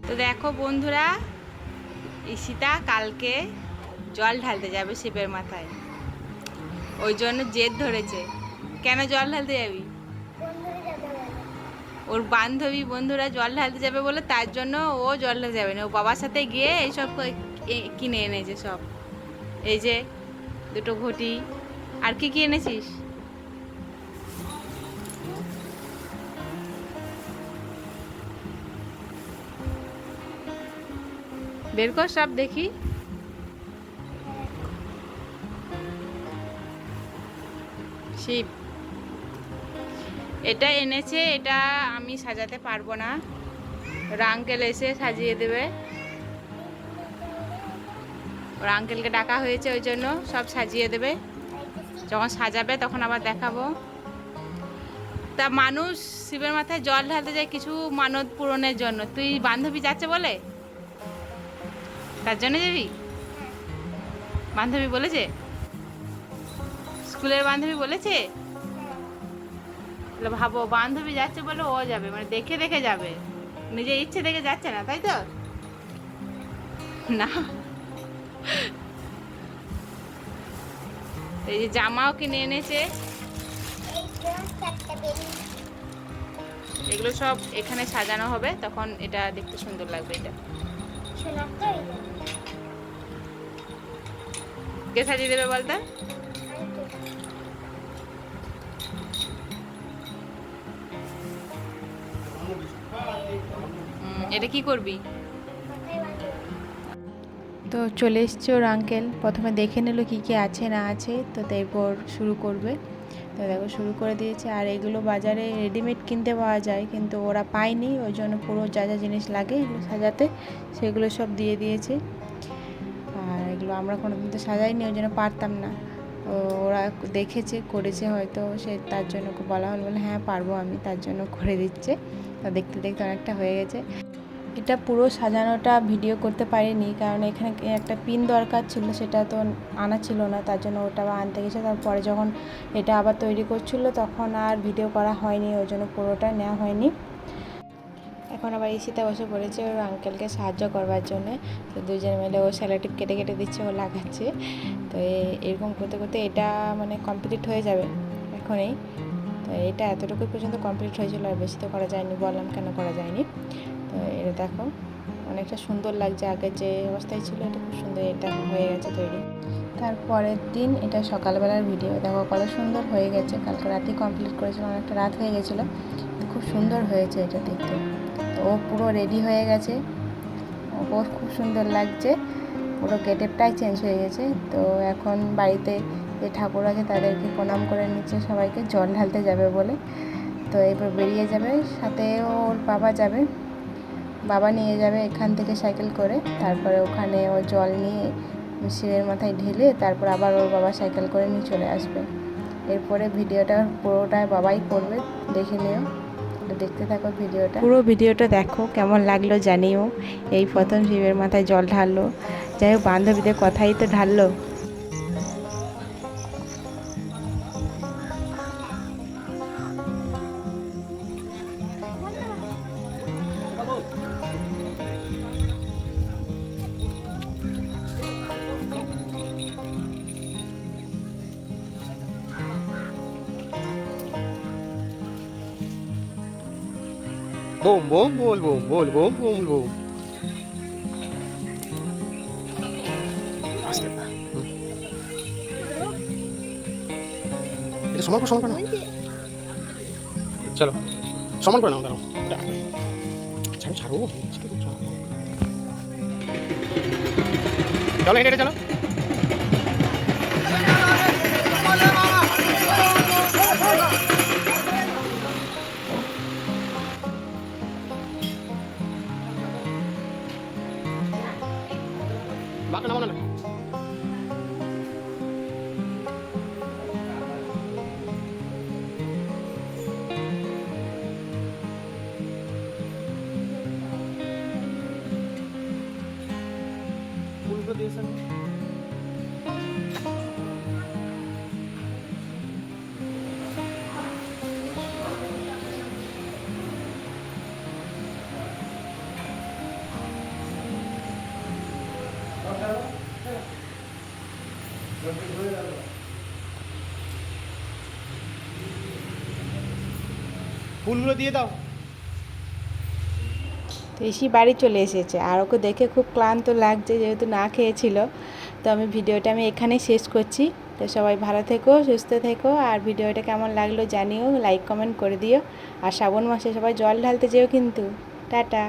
তো দেখো বন্ধুরা, ঈশিতা কালকে জল ঢালতে যাবে শিবের মাথায়, ওই জন্য জেদ ধরেছে। কেন জল ঢালতে যাবি? ওর বান্ধবী বন্ধুরা জল ঢালতে যাবে বলে, তার জন্য ও জল ঢালতে যাবে না। ও বাবার সাথে গিয়ে এইসব কিনে এনেছে সব। এই যে দুটো ঘটি, আর কি কি এনেছিস? বের কর সব দেখি। শিব এটা এনেছে, এটা আমি সাজাতে পারবো না, ওর আঙ্কেল এসে সাজিয়ে দেবে। ওর আঙ্কেলকে ডাকা হয়েছে, ওই জন্য সব সাজিয়ে দেবে। যখন সাজাবে তখন আবার দেখাবো। তা মানুষ শিবের মাথায় জল ঢালতে যায় কিছু মানত পূরণের জন্য। তুই বান্ধবী যাচ্ছে বলে তার জন্য যাবি? বান্ধবী বলেছে? স্কুলের বান্ধবী বলেছে? তাহলে ভাবো, বান্ধবী যাচ্ছে বলে ও যাবে, মানে দেখে দেখে যাবে, নিজের ইচ্ছে দেখে যাচ্ছে না, তাই তো? না, এই যে জামাও কিনে এনেছে, এগুলো সব এখানে সাজানো হবে, তখন এটা দেখতে সুন্দর লাগবে। এটা কে সাজিয়ে দেবে বলতে? এটা কি করবি? তো চলে এসছে ওর আঙ্কেল, প্রথমে দেখে নিল কী কী আছে না আছে, তো তারপর শুরু করবে। তো দেখো শুরু করে দিয়েছে। আর এগুলো বাজারে রেডিমেড কিনতে পাওয়া যায়, কিন্তু ওরা পায়নি, ওই জন্য পুরো যা যা জিনিস লাগে এগুলো সাজাতে সেগুলো সব দিয়ে দিয়েছে। আর এগুলো আমরা কোনোদিন তো সাজাইনি, ওই জন্য পারতাম না। তো ওরা দেখেছে করেছে, হয়তো সে তার জন্য বলা হল, বলে হ্যাঁ পারবো আমি, তার জন্য করে দিচ্ছে। তো দেখতে দেখতে অনেকটা হয়ে গেছে। এটা পুরো সাজানোটা ভিডিও করতে পারিনি, কারণ এখানে একটা পিন দরকার ছিল, সেটা তো আনা ছিল না, তার জন্য ওটা আবার আনতে গেছে। তারপরে যখন এটা আবার তৈরি করছিল তখন আর ভিডিও করা হয়নি, ওই জন্য পুরোটা নেওয়া হয়নি। এখন আবার ঈশিতা বসে পড়েছে ওর আঙ্কেলকে সাহায্য করবার জন্যে। তো দুজন মিলে ও সেলোটেপ কেটে কেটে দিচ্ছে, ও লাগাচ্ছে। তো এরকম করতে করতে এটা মানে কমপ্লিট হয়ে যাবে এখনই। তো এটা এতটুকু পর্যন্ত কমপ্লিট হয়েছিল, আর বেশি তো করা যায়নি, বললাম কেন করা যায়নি। তো এটা দেখো অনেকটা সুন্দর লাগছে, আগে যে অবস্থায় ছিল এটা খুব সুন্দর, এটা হয়ে গেছে তৈরি। তারপরের দিন এটা সকালবেলার ভিডিও, দেখো কত সুন্দর হয়ে গেছে। কালকে রাতেই কমপ্লিট করেছিলাম, অনেকটা রাত হয়ে গেছিলো, খুব সুন্দর হয়েছে এটা দেখতে। তো ও পুরো রেডি হয়ে গেছে, ওর খুব সুন্দর লাগছে, পুরো গেটআপটাই চেঞ্জ হয়ে গেছে। তো এখন বাড়িতে যে ঠাকুর আছে তাদেরকে প্রণাম করে নিচ্ছে, সবাইকে জল ঢালতে যাবে বলে। তো এবার বেরিয়ে যাবে, সাথে ওর বাবা যাবে, বাবা নিয়ে যাবে এখান থেকে সাইকেল করে। তারপরে ওখানে ও জল নিয়ে শিবের মাথায় ঢেলে তারপর আবার ওর বাবা সাইকেল করে নিয়ে চলে আসবে। এরপরে ভিডিওটা পুরোটাই বাবাই করবে, দেখে নিও। দেখতে থাকো ভিডিওটা, পুরো ভিডিওটা দেখো, কেমন লাগলো জানিও। এই প্রথম শিবের মাথায় জল ঢাললো, যাই হোক বান্ধবীদের কথাই তো ঢাললো। Boom, boom, boom, boom, boom, boom, boom, boom. আস্তে এটা সমান করে নাও। চলো সমান করে নাও, দাঁড়াও ছাড়ো ছাড়ো, চলো হেঁটে হেঁটে চলো। বাঁকা নামানো না। ফুলগুলো দিয়েছেন ফুলগুলো দিয়ে দাও। তো ইসি বাড়ি চলে এসেছে আর ওকে দেখে খুব ক্লান্ত লাগছে যেহেতু না খেয়েছিল। তো ভিডিওটা আমি এখানেই শেষ করছি। তো সবাই ভালো থেকো, সুস্থ থেকো, আর ভিডিওটা কেমন লাগলো জানিও, লাইক কমেন্ট করে দিও। আর শ্রাবণ মাসে সবাই জল ঢালতে যেও কিন্তু। টাটা।